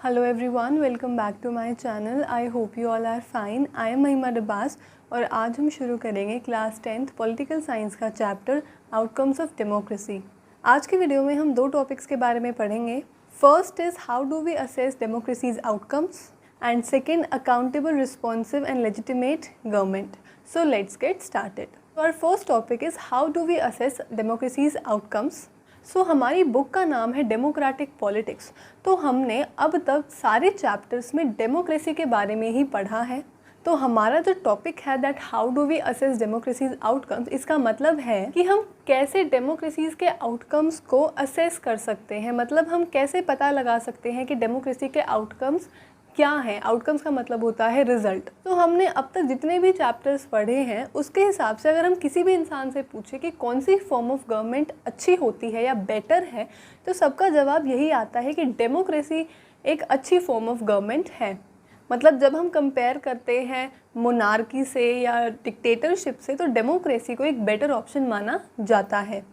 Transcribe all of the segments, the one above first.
Hello everyone, welcome back to my channel. I hope you all are fine. I am Mahima Dabbas और आज हम शुरू करेंगे क्लास 10th पॉलिटिकल साइंस का chapter outcomes of democracy. आज की वीडियो में हम दो टॉपिक्स के बारे में पढ़ेंगे। First is how do we assess democracies outcomes and second accountable, responsive and legitimate government. So let's get started. Our first topic is how do we assess democracies outcomes. हमारी book का नाम है democratic politics. तो हमने अब तक सारे chapters में डेमोक्रेसी के बारे में ही पढ़ा है। तो हमारा जो टॉपिक है that how do we assess democracies outcomes, इसका मतलब है कि हम कैसे डेमोक्रेसीज के आउटकम्स को असेस कर सकते हैं। मतलब हम कैसे पता लगा सकते हैं कि डेमोक्रेसी के आउटकम्स क्या है। आउटकम्स का मतलब होता है रिजल्ट। तो हमने अब तक जितने भी चैप्टर्स पढ़े हैं उसके हिसाब से अगर हम किसी भी इंसान से पूछें कि कौन सी फॉर्म ऑफ गवर्नमेंट अच्छी होती है या बेटर है, तो सबका जवाब यही आता है कि डेमोक्रेसी एक अच्छी फॉर्म ऑफ गवर्नमेंट है। मतलब जब हम कंपेयर करते हैं मोनार्की से या डिक्टेटरशिप से, तो डेमोक्रेसी को एक बेटर ऑप्शन माना जाता है।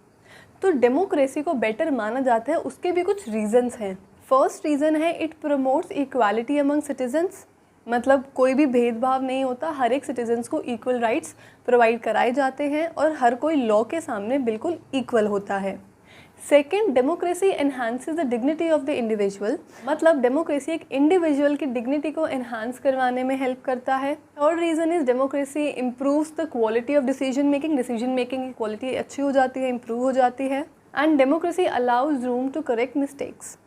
तो डेमोक्रेसी को बेटर माना जाता है, उसके भी कुछ रीज़न्स हैं। फर्स्ट रीज़न है it promotes equality among citizens. मतलब कोई भी भेदभाव नहीं होता, हर एक सिटीजन्स को इक्वल राइट्स प्रोवाइड कराए जाते हैं और हर कोई लॉ के सामने बिल्कुल इक्वल होता है। Second, democracy enhances the dignity of the individual. मतलब डेमोक्रेसी एक इंडिविजुअल की डिग्निटी को एनहांस करवाने में हेल्प करता है। Third reason is democracy improves the quality of decision making की क्वालिटी अच्छी हो जाती है, इम्प्रूव हो जाती है। And democracy allows room to correct mistakes.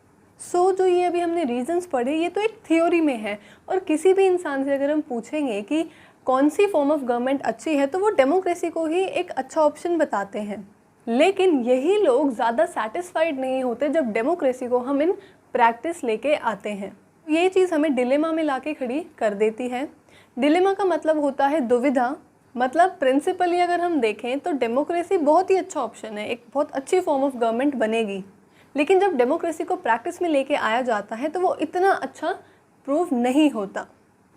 जो ये अभी हमने रीजंस पढ़े, ये तो एक थ्योरी में है और किसी भी इंसान से अगर हम पूछेंगे कि कौन सी फॉर्म ऑफ गवर्नमेंट अच्छी है, तो वो डेमोक्रेसी को ही एक अच्छा ऑप्शन बताते हैं। लेकिन यही लोग ज़्यादा सेटिस्फाइड नहीं होते जब डेमोक्रेसी को हम इन प्रैक्टिस लेके आते हैं। ये चीज़ हमें डिलेमा में लाके खड़ी कर देती है। डिलेमा का मतलब होता है दुविधा। मतलब प्रिंसिपली अगर हम देखें तो डेमोक्रेसी बहुत ही अच्छा ऑप्शन है, एक बहुत अच्छी फॉर्म ऑफ गवर्नमेंट बनेगी। लेकिन जब डेमोक्रेसी को प्रैक्टिस में लेके आया जाता है तो वो इतना अच्छा प्रूव नहीं होता।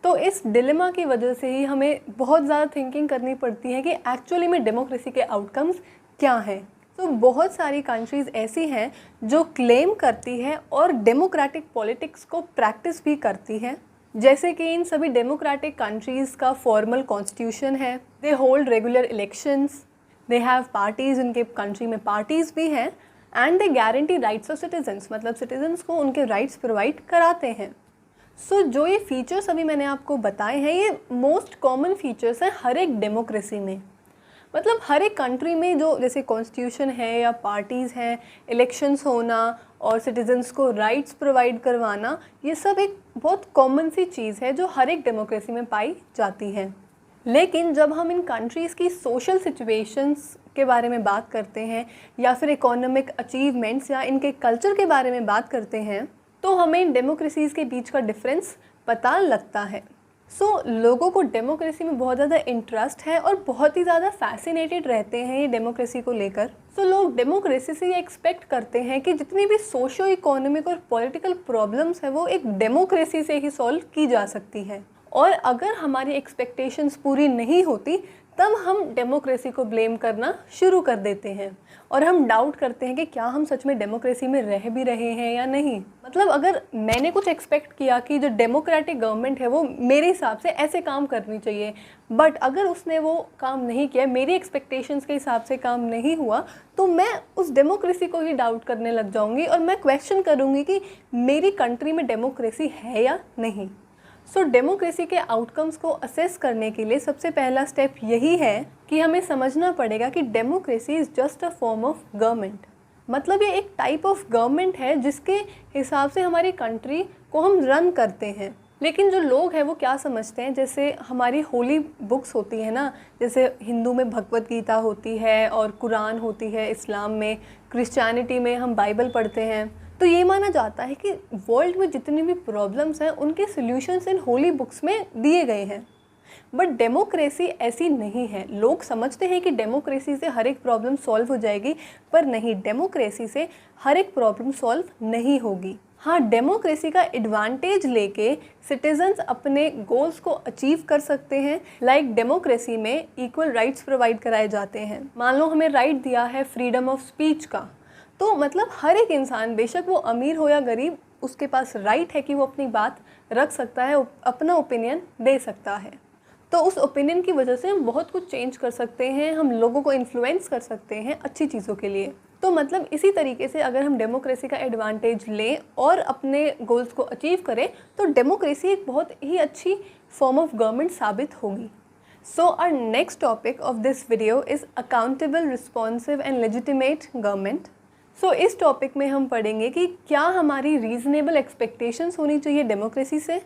तो इस डिलेमा की वजह से ही हमें बहुत ज़्यादा थिंकिंग करनी पड़ती है कि एक्चुअली में डेमोक्रेसी के आउटकम्स क्या हैं। तो बहुत सारी कंट्रीज़ ऐसी हैं जो क्लेम करती है और डेमोक्रेटिक पॉलिटिक्स को प्रैक्टिस भी करती है। जैसे कि इन सभी डेमोक्रेटिक कंट्रीज़ का फॉर्मल कॉन्स्टिट्यूशन है, they hold regular elections, they have parties, उनके कंट्री में पार्टीज़ भी हैं, and they guarantee rights of citizens. मतलब सिटीजन्स को उनके राइट्स प्रोवाइड कराते हैं। जो ये फीचर्स अभी मैंने आपको बताए हैं, ये मोस्ट कॉमन फीचर्स हैं हर एक डेमोक्रेसी में। मतलब हर एक कंट्री में जो जैसे कॉन्स्टिट्यूशन है या पार्टीज़ हैं, इलेक्शंस होना और सिटीजन्स को राइट्स प्रोवाइड करवाना, ये सब एक बहुत कॉमन सी चीज़ है जो हर एक डेमोक्रेसी में पाई जाती है। लेकिन जब हम इन कंट्रीज़ की सोशल सिचुएशंस के बारे में बात करते हैं या फिर इकोनॉमिक अचीवमेंट्स या इनके कल्चर के बारे में बात करते हैं, तो हमें इन डेमोक्रेसीज़ के बीच का डिफरेंस पता लगता है। लोगों को डेमोक्रेसी में बहुत ज़्यादा इंटरेस्ट है और बहुत ही ज़्यादा फैसिनेटेड रहते हैं ये डेमोक्रेसी को लेकर। लोग डेमोक्रेसी से ये एक्सपेक्ट करते हैं कि जितनी भी सोशो इकोनॉमिक और पॉलिटिकल प्रॉब्लम्स है वो एक डेमोक्रेसी से ही सॉल्व की जा सकती है। और अगर हमारी एक्सपेक्टेशंस पूरी नहीं होती तब हम डेमोक्रेसी को ब्लेम करना शुरू कर देते हैं और हम डाउट करते हैं कि क्या हम सच में डेमोक्रेसी में रह भी रहे हैं या नहीं। मतलब अगर मैंने कुछ एक्सपेक्ट किया कि जो डेमोक्रेटिक गवर्नमेंट है वो मेरे हिसाब से ऐसे काम करनी चाहिए, बट अगर उसने वो काम नहीं किया, मेरी एक्सपेक्टेशंस के हिसाब से काम नहीं हुआ, तो मैं उस डेमोक्रेसी को ही डाउट करने लग जाऊँगी और मैं क्वेश्चन करूँगी कि मेरी कंट्री में डेमोक्रेसी है या नहीं। डेमोक्रेसी के आउटकम्स को असेस करने के लिए सबसे पहला स्टेप यही है कि हमें समझना पड़ेगा कि democracy is just a form of government. मतलब ये एक टाइप ऑफ गवर्नमेंट है जिसके हिसाब से हमारी कंट्री को हम रन करते हैं। लेकिन जो लोग हैं वो क्या समझते हैं, जैसे हमारी होली बुक्स होती है ना, जैसे हिंदू में भगवत गीता होती है और कुरान होती है, इस्लाम में, क्रिश्चियनिटी में हम बाइबल पढ़ते हैं, तो ये माना जाता है कि वर्ल्ड में जितनी भी प्रॉब्लम्स हैं उनके सॉल्यूशंस इन होली बुक्स में दिए गए हैं। बट डेमोक्रेसी ऐसी नहीं है। लोग समझते हैं कि डेमोक्रेसी से हर एक प्रॉब्लम सॉल्व हो जाएगी, पर नहीं, डेमोक्रेसी से हर एक प्रॉब्लम सॉल्व नहीं होगी। हाँ, डेमोक्रेसी का एडवांटेज लेके सिटीजन्स अपने गोल्स को अचीव कर सकते हैं। लाइक डेमोक्रेसी में इक्वल राइट्स प्रोवाइड कराए जाते हैं। मान लो हमें राइट दिया है फ्रीडम ऑफ स्पीच का, तो मतलब हर एक इंसान, बेशक वो अमीर हो या गरीब, उसके पास राइट है कि वो अपनी बात रख सकता है, अपना ओपिनियन दे सकता है। तो उस ओपिनियन की वजह से हम बहुत कुछ चेंज कर सकते हैं, हम लोगों को इन्फ्लुएंस कर सकते हैं अच्छी चीज़ों के लिए। तो मतलब इसी तरीके से अगर हम डेमोक्रेसी का एडवांटेज लें और अपने गोल्स को अचीव करें तो डेमोक्रेसी एक बहुत ही अच्छी फॉर्म ऑफ गवर्नमेंट साबित होगी। So our next topic of this video is accountable, responsive and legitimate government. So इस टॉपिक में हम पढ़ेंगे कि क्या हमारी रीज़नेबल एक्सपेक्टेशंस होनी चाहिए डेमोक्रेसी से।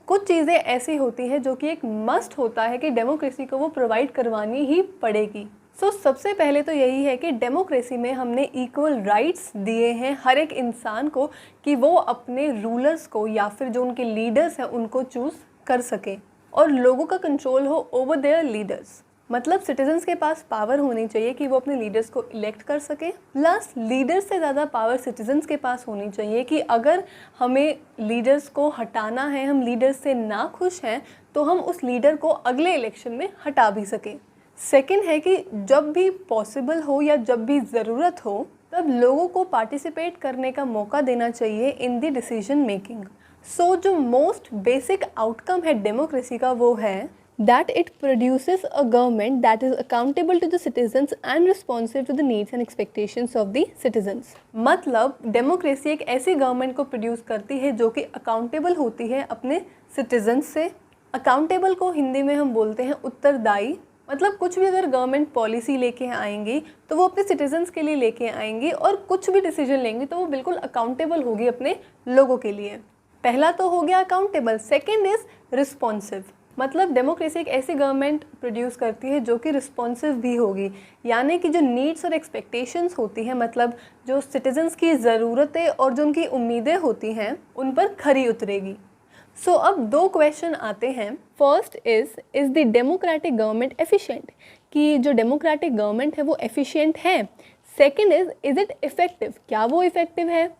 कुछ चीज़ें ऐसी होती हैं जो कि एक मस्ट होता है कि डेमोक्रेसी को वो प्रोवाइड करवानी ही पड़ेगी। सबसे पहले तो यही है कि डेमोक्रेसी में हमने इक्वल राइट्स दिए हैं हर एक इंसान को कि वो अपने रूलर्स को या फिर जो उनके लीडर्स हैं उनको चूज़ कर सकें और लोगों का कंट्रोल हो ओवर देयर लीडर्स। मतलब सिटीजन्स के पास पावर होनी चाहिए कि वो अपने लीडर्स को इलेक्ट कर सके, प्लस लीडर्स से ज़्यादा पावर सिटीजन्स के पास होनी चाहिए कि अगर हमें लीडर्स को हटाना है, हम लीडर्स से ना खुश हैं, तो हम उस लीडर को अगले इलेक्शन में हटा भी सकें। सेकंड है कि जब भी पॉसिबल हो या जब भी ज़रूरत हो तब लोगों को पार्टिसिपेट करने का मौका देना चाहिए इन द डिसीजन मेकिंग। जो मोस्ट बेसिक आउटकम है डेमोक्रेसी का वो है that it produces a government that is accountable to the citizens and responsive to the needs and expectations of the citizens। मतलब डेमोक्रेसी एक ऐसी गवर्नमेंट को produce करती है जो कि अकाउंटेबल होती है अपने सिटीजन्स से। अकाउंटेबल को हिंदी में हम बोलते हैं उत्तरदायी। मतलब कुछ भी अगर गवर्नमेंट पॉलिसी लेके आएंगी तो वो अपने सिटीजन्स के लिए लेके आएंगी और कुछ भी डिसीजन लेंगी तो वो बिल्कुल अकाउंटेबल होगी अपने लोगों के लिए। पहला तो हो गया अकाउंटेबल। Second is responsive. मतलब डेमोक्रेसी एक ऐसी गवर्नमेंट प्रोड्यूस करती है जो कि रिस्पॉन्सिव भी होगी, यानी कि जो नीड्स और एक्सपेक्टेशंस होती हैं, मतलब जो सिटीजन्स की ज़रूरतें और जो उनकी उम्मीदें होती हैं उन पर खरी उतरेगी। अब दो क्वेश्चन आते हैं। First is the democratic government efficient, कि जो डेमोक्रेटिक गवर्नमेंट है वो एफिशिएंट है। सेकेंड इज़ इट इफ़ेक्टिव, क्या वो इफ़ेक्टिव है।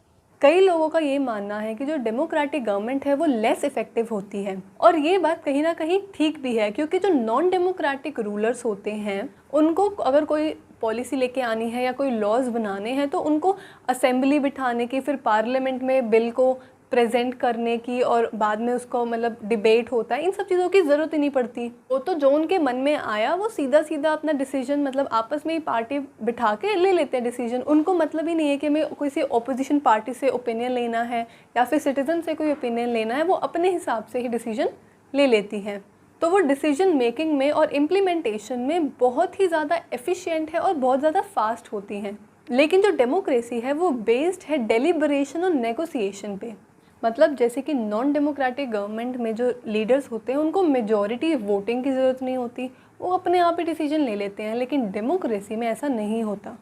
कई लोगों का ये मानना है कि जो डेमोक्रेटिक गवर्नमेंट है वो लेस इफ़ेक्टिव होती है और ये बात कहीं ना कहीं ठीक भी है, क्योंकि जो नॉन डेमोक्रेटिक रूलर्स होते हैं उनको अगर कोई पॉलिसी लेके आनी है या कोई लॉज बनाने हैं तो उनको असेंबली बिठाने की, फिर पार्लियामेंट में बिल को प्रेजेंट करने की और बाद में उसको मतलब डिबेट होता है, इन सब चीज़ों की ज़रूरत ही नहीं पड़ती। वो तो जो उनके मन में आया वो सीधा सीधा अपना डिसीजन मतलब आपस में ही पार्टी बिठा के ले लेते हैं डिसीजन। उनको मतलब ही नहीं है कि हमें किसी ऑपोजिशन पार्टी से ओपिनियन लेना है या फिर सिटीजन से कोई ओपिनियन लेना है, वो अपने हिसाब से ही डिसीजन ले लेती हैं। तो वो डिसीजन मेकिंग में और इम्प्लीमेंटेशन में बहुत ही ज़्यादा एफिशिएंट है और बहुत ज़्यादा फास्ट होती हैं। लेकिन जो डेमोक्रेसी है वो बेस्ड है डेलिब्रेशन और नेगोशिएशन पे। मतलब जैसे कि नॉन डेमोक्रेटिक गवर्नमेंट में जो लीडर्स होते हैं उनको मेजॉरिटी वोटिंग की ज़रूरत नहीं होती, वो अपने आप ही डिसीजन ले लेते हैं। लेकिन डेमोक्रेसी में ऐसा नहीं होता।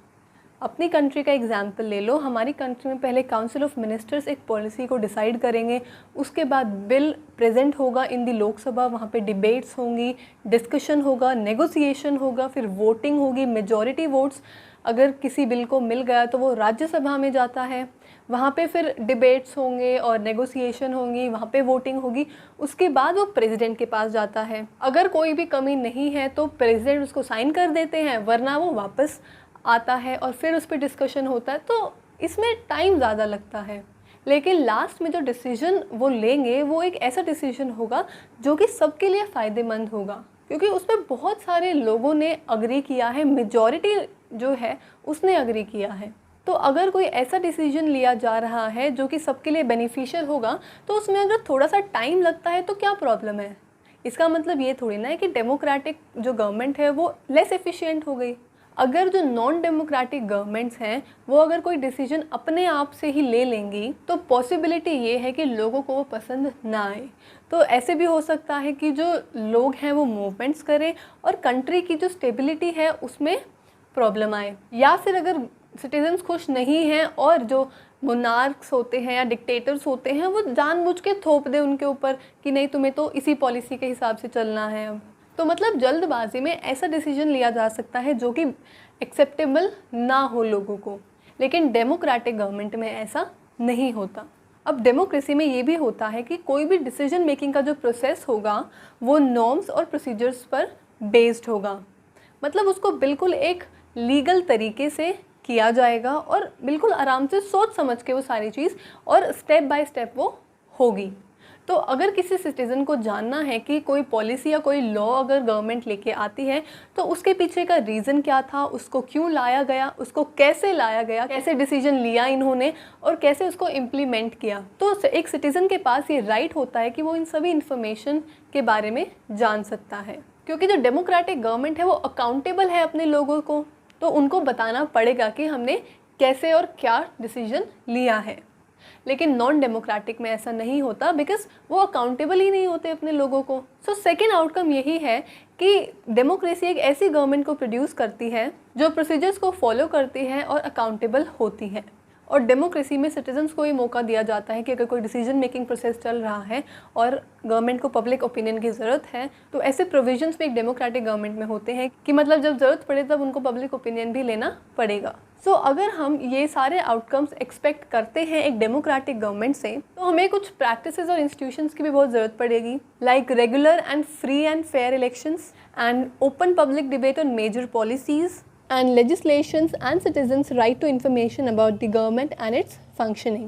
अपनी कंट्री का एग्जाम्पल ले लो। हमारी कंट्री में पहले काउंसिल ऑफ मिनिस्टर्स एक पॉलिसी को डिसाइड करेंगे, उसके बाद बिल प्रेजेंट होगा इन दी लोकसभा, वहाँ पे डिबेट्स होंगी, डिस्कशन होगा, नेगोशिएशन होगा, फिर वोटिंग होगी। मेजॉरिटी वोट्स अगर किसी बिल को मिल गया तो वो राज्यसभा में जाता है, वहाँ पे फिर डिबेट्स होंगे और नेगोशिएशन होंगी, वहाँ पे वोटिंग होगी, उसके बाद वो प्रेसिडेंट के पास जाता है। अगर कोई भी कमी नहीं है तो प्रेसिडेंट उसको साइन कर देते हैं, वरना वो वापस आता है और फिर उस पर डिस्कशन होता है। तो इसमें टाइम ज़्यादा लगता है, लेकिन लास्ट में जो डिसीजन वो लेंगे वो एक ऐसा डिसीजन होगा जो कि सबके लिए फ़ायदेमंद होगा, क्योंकि उसमें बहुत सारे लोगों ने अग्री किया है, मेजॉरिटी जो है उसने अग्री किया है। तो अगर कोई ऐसा डिसीजन लिया जा रहा है जो कि सबके लिए बेनिफिशियल होगा तो उसमें अगर थोड़ा सा टाइम लगता है तो क्या प्रॉब्लम है। इसका मतलब ये थोड़ी ना है कि डेमोक्रेटिक जो गवर्नमेंट है वो लेस एफिशिएंट हो गई। अगर जो नॉन डेमोक्रेटिक गवर्नमेंट्स हैं वो अगर कोई डिसीजन अपने आप से ही ले लेंगी तो पॉसिबिलिटी ये है कि लोगों को वो पसंद ना आए। तो ऐसे भी हो सकता है कि जो लोग हैं वो मूवमेंट्स करें और कंट्री की जो स्टेबिलिटी है उसमें प्रॉब्लम आए, या फिर अगर सिटीजन्स खुश नहीं हैं और जो मोनार्क्स होते हैं या डिक्टेटर्स होते हैं वो जानबूझ के थोप दे उनके ऊपर कि नहीं तुम्हें तो इसी पॉलिसी के हिसाब से चलना है। अब तो मतलब जल्दबाजी में ऐसा डिसीजन लिया जा सकता है जो कि एक्सेप्टेबल ना हो लोगों को, लेकिन डेमोक्रेटिक गवर्नमेंट में ऐसा नहीं होता। अब डेमोक्रेसी में ये भी होता है कि कोई भी डिसीजन मेकिंग का जो प्रोसेस होगा वो नॉर्म्स और प्रोसीजर्स पर बेस्ड होगा, मतलब उसको बिल्कुल एक लीगल तरीके से किया जाएगा और बिल्कुल आराम से सोच समझ के वो सारी चीज़ और स्टेप बाय स्टेप वो होगी। तो अगर किसी सिटीज़न को जानना है कि कोई पॉलिसी या कोई लॉ अगर गवर्नमेंट लेके आती है तो उसके पीछे का रीज़न क्या था, उसको क्यों लाया गया, उसको कैसे लाया गया, कैसे डिसीजन लिया इन्होंने और कैसे उसको इम्प्लीमेंट किया, तो एक सिटीज़न के पास ये राइट होता है कि वो इन सभी इन्फॉर्मेशन के बारे में जान सकता है। क्योंकि जो डेमोक्रेटिक गवर्नमेंट है वो अकाउंटेबल है अपने लोगों को, तो उनको बताना पड़ेगा कि हमने कैसे और क्या डिसीजन लिया है। लेकिन नॉन डेमोक्रेटिक में ऐसा नहीं होता बिकॉज वो अकाउंटेबल ही नहीं होते अपने लोगों को। सो सेकेंड आउटकम यही है कि डेमोक्रेसी एक ऐसी गवर्नमेंट को प्रोड्यूस करती है जो प्रोसीजर्स को फॉलो करती है और अकाउंटेबल होती है। और डेमोक्रेसी में सिटीजन्स को ये मौका दिया जाता है कि अगर कोई डिसीजन मेकिंग प्रोसेस चल रहा है और गवर्नमेंट को पब्लिक ओपिनियन की ज़रूरत है तो ऐसे प्रोविजंस भी एक डेमोक्रेटिक गवर्नमेंट में होते हैं कि मतलब जब ज़रूरत पड़े तब उनको पब्लिक ओपिनियन भी लेना पड़ेगा। सो अगर हम ये सारे आउटकम्स एक्सपेक्ट करते हैं एक डेमोक्रेटिक गवर्नमेंट से तो हमें कुछ प्रैक्टिसेस और इंस्टीट्यूशंस की भी बहुत ज़रूरत पड़ेगी, like regular and free and fair elections and open public debate on major policies and legislations and citizens' right to information about the government and its functioning।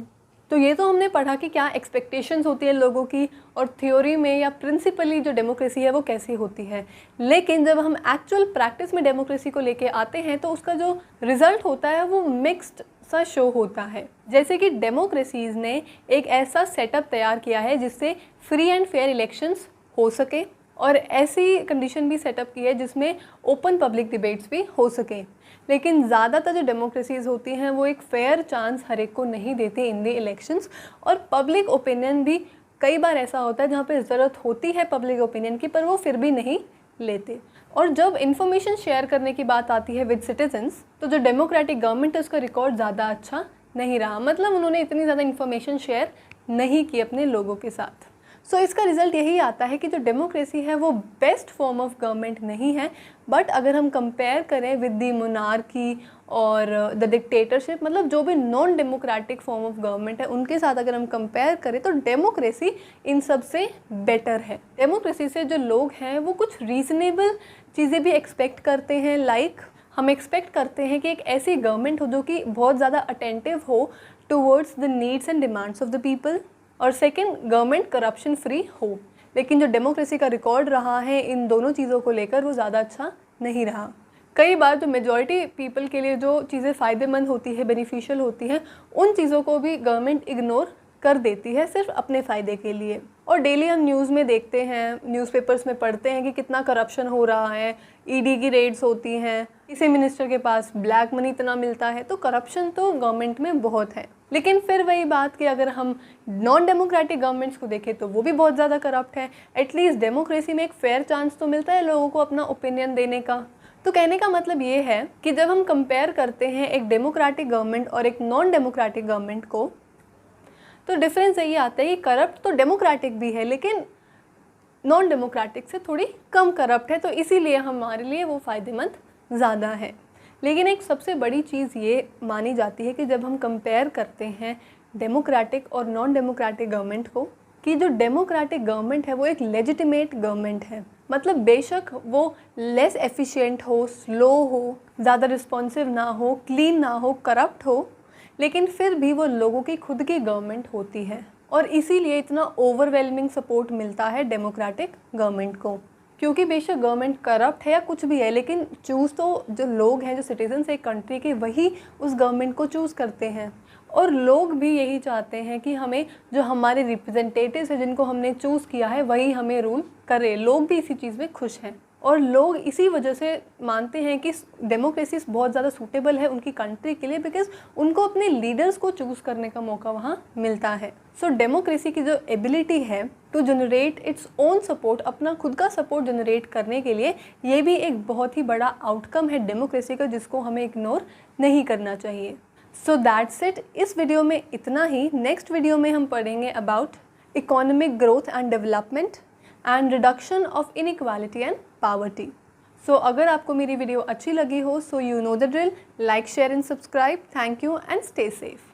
तो ये तो हमने पढ़ा कि क्या एक्सपेक्टेशंस होती है लोगों की और थ्योरी में या प्रिंसिपली जो डेमोक्रेसी है वो कैसी होती है। लेकिन जब हम एक्चुअल प्रैक्टिस में डेमोक्रेसी को लेके आते हैं तो उसका जो रिज़ल्ट होता है वो मिक्स्ड सा शो होता है। जैसे कि डेमोक्रेसीज़ ने एक ऐसा सेटअप तैयार किया है जिससे फ्री एंड फेयर इलेक्शंस हो सके और ऐसी कंडीशन भी सेटअप की है जिसमें ओपन पब्लिक डिबेट्स भी हो सके। लेकिन ज़्यादातर जो डेमोक्रेसीज़ होती हैं वो एक फेयर चांस हर एक को नहीं देती इन दी इलेक्शंस, और पब्लिक ओपिनियन भी कई बार ऐसा होता है जहाँ पे ज़रूरत होती है पब्लिक ओपिनियन की पर वो फिर भी नहीं लेते। और जब इन्फॉर्मेशन शेयर करने की बात आती है विद सिटीजन्स तो जो डेमोक्रेटिक गवर्नमेंट है उसका रिकॉर्ड ज़्यादा अच्छा नहीं रहा, मतलब उन्होंने इतनी ज़्यादा इन्फॉर्मेशन शेयर नहीं की अपने लोगों के साथ। सो इसका रिज़ल्ट यही आता है कि जो डेमोक्रेसी है वो बेस्ट फॉर्म ऑफ गवर्नमेंट नहीं है। बट अगर हम कंपेयर करें विद द मोनार्की और द डिक्टेटरशिप, मतलब जो भी non democratic form of government है उनके साथ अगर हम कंपेयर करें तो डेमोक्रेसी इन सब से बेटर है। डेमोक्रेसी से जो लोग हैं वो कुछ रीज़नेबल चीज़ें भी एक्सपेक्ट करते हैं, लाइक हम एक्सपेक्ट करते हैं कि एक ऐसी गवर्नमेंट हो जो कि बहुत ज़्यादा अटेंटिव हो towards the needs and demands of the people, और सेकंड गवर्नमेंट करप्शन फ्री हो। लेकिन जो डेमोक्रेसी का रिकॉर्ड रहा है इन दोनों चीज़ों को लेकर वो ज़्यादा अच्छा नहीं रहा। कई बार जो मेजॉरिटी पीपल के लिए जो चीज़ें फ़ायदेमंद होती है, बेनिफिशियल होती हैं, उन चीज़ों को भी गवर्नमेंट इग्नोर कर देती है सिर्फ अपने फ़ायदे के लिए। और डेली हम न्यूज़ में देखते हैं, न्यूज़पेपर्स में पढ़ते हैं कि कितना करप्शन हो रहा है, ईडी की रेड्स होती हैं, किसी मिनिस्टर के पास ब्लैक मनी इतना मिलता है, तो करप्शन तो गवर्नमेंट में बहुत है। लेकिन फिर वही बात कि अगर हम नॉन डेमोक्रेटिक गवर्नमेंट्स को देखें तो वो भी बहुत ज़्यादा करप्ट है। एटलीस्ट डेमोक्रेसी में एक फेयर चांस तो मिलता है लोगों को अपना ओपिनियन देने का। तो कहने का मतलब ये है कि जब हम कंपेयर करते हैं एक डेमोक्रेटिक गवर्नमेंट और एक नॉन डेमोक्रेटिक गवर्नमेंट को तो डिफरेंस यही आता है कि करप्ट तो डेमोक्रेटिक भी है लेकिन नॉन डेमोक्रेटिक से थोड़ी कम करप्ट है, तो इसीलिए हमारे लिए वो फ़ायदेमंद ज़्यादा है। लेकिन एक सबसे बड़ी चीज़ ये मानी जाती है कि जब हम कंपेयर करते हैं डेमोक्रेटिक और नॉन डेमोक्रेटिक गवर्नमेंट को, कि जो डेमोक्रेटिक गवर्नमेंट है वो एक लेजिटिमेट गवर्नमेंट है। मतलब बेशक वो लेस एफिशिएंट हो, स्लो हो, ज़्यादा रिस्पॉन्सिव ना हो, क्लीन ना हो, करप्ट हो, लेकिन फिर भी वो लोगों की खुद की गवर्नमेंट होती है। और इसीलिए इतना ओवरवेलमिंग सपोर्ट मिलता है डेमोक्रेटिक गवर्नमेंट को, क्योंकि बेशक गवर्नमेंट करप्ट है या कुछ भी है लेकिन चूज़ तो जो लोग हैं, जो सिटीजन्स एक कंट्री के, वही उस गवर्नमेंट को चूज़ करते हैं। और लोग भी यही चाहते हैं कि हमें जो हमारे रिप्रेजेंटेटिव्स हैं जिनको हमने चूज़ किया है वही हमें रूल करे। लोग भी इसी चीज़ में खुश हैं और लोग इसी वजह से मानते हैं कि डेमोक्रेसी बहुत ज़्यादा सूटेबल है उनकी कंट्री के लिए, बिकॉज उनको अपने लीडर्स को चूज़ करने का मौका वहाँ मिलता है। सो डेमोक्रेसी की जो एबिलिटी है to generate its own support, अपना खुद का सपोर्ट जनरेट करने के लिए, ये भी एक बहुत ही बड़ा आउटकम है डेमोक्रेसी का जिसको हमें इग्नोर नहीं करना चाहिए। So that's it. इस वीडियो में इतना ही। नेक्स्ट वीडियो में हम पढ़ेंगे about economic growth and development and reduction of inequality and poverty. So अगर आपको मेरी वीडियो अच्छी लगी हो, so you know the drill, like, share and subscribe. Thank you and stay safe.